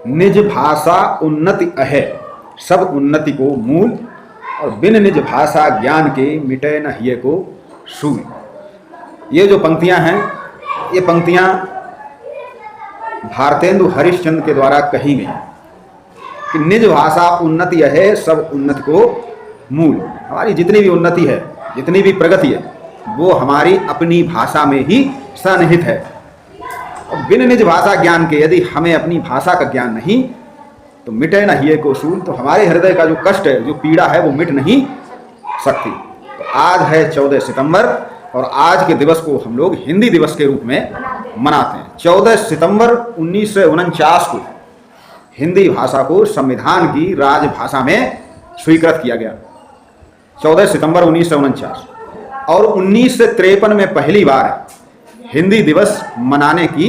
निज भाषा उन्नति अहे, सब उन्नति को मूल, और बिन निज भाषा ज्ञान के मिटे न हिये को सूल। ये जो पंक्तियां हैं, ये पंक्तियां भारतेंदु हरिश्चंद्र के द्वारा कही गई कि निज भाषा उन्नति अहे, सब उन्नति को मूल। हमारी जितनी भी उन्नति है, जितनी भी प्रगति है, वो हमारी अपनी भाषा में ही सन्निहित है। और बिन निज भाषा ज्ञान के, यदि हमें अपनी भाषा का ज्ञान नहीं, तो मिटे न हिये को सूल, तो हमारे हृदय का जो कष्ट है, जो पीड़ा है, वो मिट नहीं सकती। तो आज है 14 सितंबर, और आज के दिवस को हम लोग हिंदी दिवस के रूप में मनाते हैं। 14 सितंबर 1949 को हिंदी भाषा को संविधान की राजभाषा में स्वीकृत किया गया, 14 सितंबर 1949। और 1953 में पहली बार हिंदी दिवस मनाने की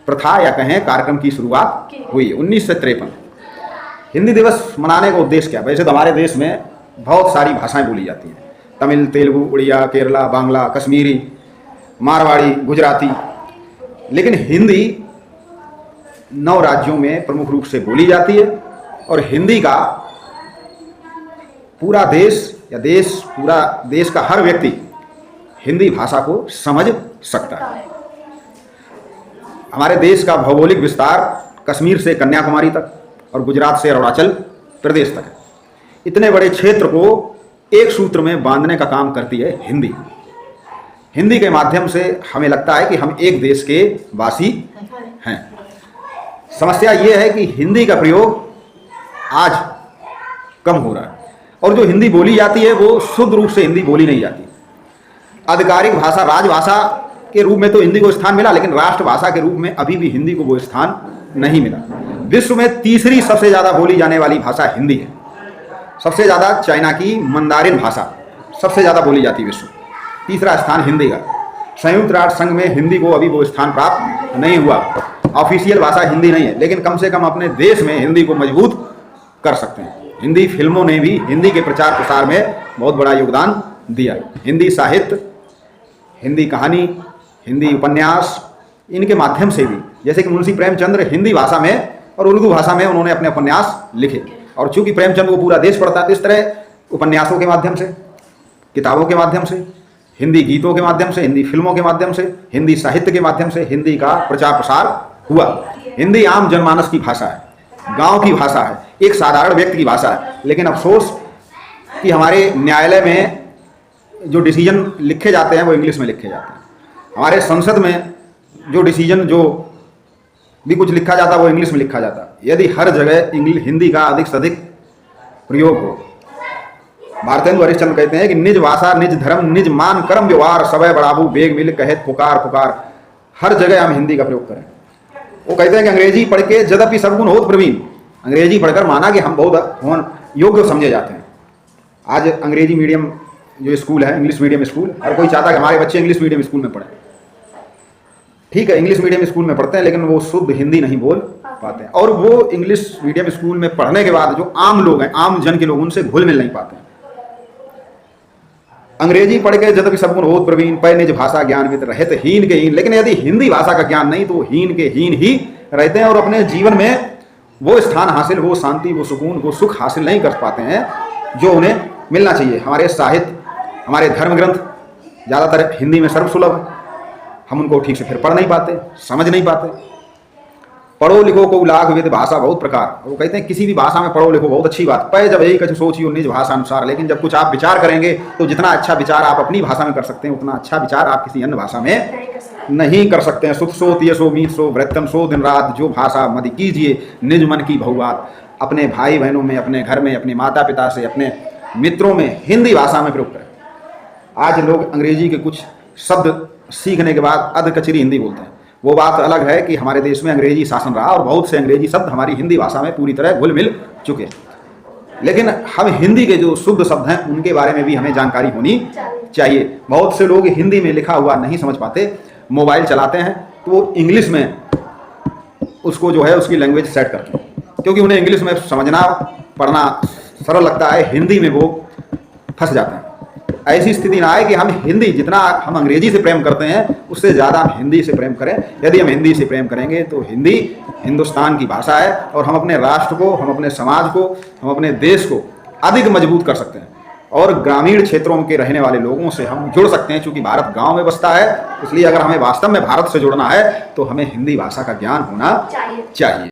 प्रथा या कहें कार्यक्रम की शुरुआत हुई। 1953 हिंदी दिवस मनाने का उद्देश्य क्या? वैसे तो हमारे देश में बहुत सारी भाषाएं बोली जाती हैं, तमिल, तेलुगु, उड़िया, केरला, बांग्ला, कश्मीरी, मारवाड़ी, गुजराती, लेकिन हिंदी 9 राज्यों में प्रमुख रूप से बोली जाती है। और हिंदी का पूरा देश या पूरा देश का हर व्यक्ति हिंदी भाषा को समझ सकता है। हमारे देश का भौगोलिक विस्तार कश्मीर से कन्याकुमारी तक और गुजरात से अरुणाचल प्रदेश तक है। इतने बड़े क्षेत्र को एक सूत्र में बांधने का काम करती है हिंदी। हिंदी के माध्यम से हमें लगता है कि हम एक देश के वासी हैं। समस्या ये है कि हिंदी का प्रयोग आज कम हो रहा है, और जो हिंदी बोली जाती है वो शुद्ध रूप से हिंदी बोली नहीं जाती। आधिकारिक भाषा, राजभाषा के रूप में तो हिंदी को स्थान मिला, लेकिन राष्ट्रभाषा के रूप में अभी भी हिंदी को वो स्थान नहीं मिला। विश्व में तीसरी सबसे ज़्यादा बोली जाने वाली भाषा हिंदी है। सबसे ज़्यादा चाइना की मंदारिन भाषा सबसे ज़्यादा बोली जाती है विश्व, तीसरा स्थान हिंदी का। संयुक्त राष्ट्र संघ में हिंदी को अभी वो स्थान प्राप्त नहीं हुआ। ऑफिशियल भाषा हिंदी नहीं है, लेकिन कम से कम अपने देश में हिंदी को मजबूत कर सकते हैं। हिंदी फिल्मों ने भी हिंदी के प्रचार प्रसार में बहुत बड़ा योगदान दिया। हिंदी साहित्य, हिंदी कहानी, हिंदी उपन्यास, इनके माध्यम से भी, जैसे कि मुंशी प्रेमचंद्र हिंदी भाषा में और उर्दू भाषा में उन्होंने अपने उपन्यास लिखे, और चूंकि प्रेमचंद को पूरा देश पढ़ता है, इस तरह उपन्यासों के माध्यम से, किताबों के माध्यम से, हिंदी गीतों के माध्यम से, हिंदी फिल्मों के माध्यम से, हिंदी साहित्य के माध्यम से हिंदी का प्रचार प्रसार हुआ। हिंदी आम जनमानस की भाषा है, गांव की भाषा है, एक साधारण व्यक्ति की भाषा है। लेकिन अफसोस कि हमारे न्यायालय में जो डिसीजन लिखे जाते हैं वो इंग्लिश में लिखे जाते हैं। हमारे संसद में जो डिसीजन, जो भी कुछ लिखा जाता है वो इंग्लिश में लिखा जाता है। यदि हर जगह हिंदी का अधिक से अधिक प्रयोग हो। भारतेंदु हरिश्चंद्र कहते हैं कि निज भाषा, निज धर्म, निज मान, कर्म व्यवहार, सबय बढ़ाबू, बेग मिल कहत पुकार पुकार। हर जगह हम हिंदी का प्रयोग करें। वो कहते हैं कि अंग्रेजी पढ़ के यद्यपि सर्वगुण होत प्रवीण, अंग्रेजी पढ़कर माना कि हम बहुत योग्य समझे जाते हैं। आज अंग्रेजी मीडियम जो स्कूल है, इंग्लिश मीडियम स्कूल, हर कोई चाहता है कि हमारे बच्चे इंग्लिश मीडियम स्कूल में पढ़ें। ठीक है, इंग्लिश मीडियम स्कूल में पढ़ते हैं, लेकिन वो शुद्ध हिंदी नहीं बोल पाते हैं। और वो इंग्लिश मीडियम स्कूल में पढ़ने के बाद जो आम लोग हैं, आम जन के लोग, उनसे घुल मिल नहीं पाते हैं। अंग्रेजी पढ़ के यद्यपि सर्वगुण होत प्रवीण, पै निज भाषा ज्ञान वित रहत हीन के हीन। लेकिन यदि हिंदी भाषा का ज्ञान नहीं, तो हीन के हीन ही रहते हैं और अपने जीवन में वो स्थान हासिल, वो शांति, वो सुकून, वो सुख हासिल नहीं कर पाते हैं जो उन्हें मिलना चाहिए। हमारे साहित्य, हमारे धर्म ग्रंथ ज़्यादातर हिंदी में सर्वसुलभ है, हम उनको ठीक से फिर पढ़ नहीं पाते, समझ नहीं पाते। पढ़ो लिखो को लाग विद भाषा बहुत प्रकार। वो कहते हैं किसी भी भाषा में पढ़ो लिखो बहुत अच्छी बात, पै जब यही कछु सोचियो निज भाषा अनुसार। लेकिन जब कुछ आप विचार करेंगे तो जितना अच्छा विचार आप अपनी भाषा में कर सकते हैं, उतना अच्छा विचार आप किसी अन्य भाषा में नहीं कर सकते हैं। सुत सो तियसो मीत सो वृत्तम सो दिन रात, जो भाषा मद कीजिए निज मन की बहुबात। अपने भाई बहनों में, अपने घर में, अपने माता पिता से, अपने मित्रों में हिंदी भाषा में प्रयोग करें। आज लोग अंग्रेजी के कुछ शब्द सीखने के बाद अध कचरी हिंदी बोलते हैं। वो बात अलग है कि हमारे देश में अंग्रेजी शासन रहा और बहुत से अंग्रेजी शब्द हमारी हिंदी भाषा में पूरी तरह घुल मिल चुके। लेकिन हम हिंदी के जो शुद्ध शब्द हैं उनके बारे में भी हमें जानकारी होनी चाहिए। बहुत से लोग हिंदी में लिखा हुआ नहीं समझ पाते, मोबाइल चलाते हैं तो वो इंग्लिश में उसको जो है उसकी लैंग्वेज सेट करते हैं, क्योंकि उन्हें इंग्लिश में समझना पढ़ना सरल लगता है, हिंदी में वो फंस जाते हैं। ऐसी स्थिति ना आए कि हम हिंदी, जितना हम अंग्रेजी से प्रेम करते हैं उससे ज़्यादा हम हिंदी से प्रेम करें। यदि हम हिंदी से प्रेम करेंगे तो हिंदी हिंदुस्तान की भाषा है और हम अपने राष्ट्र को, हम अपने समाज को, हम अपने देश को अधिक मजबूत कर सकते हैं और ग्रामीण क्षेत्रों के रहने वाले लोगों से हम जुड़ सकते हैं। चूँकि भारत गाँव में बसता है, इसलिए अगर हमें वास्तव में भारत से जुड़ना है तो हमें हिंदी भाषा का ज्ञान होना चाहिए।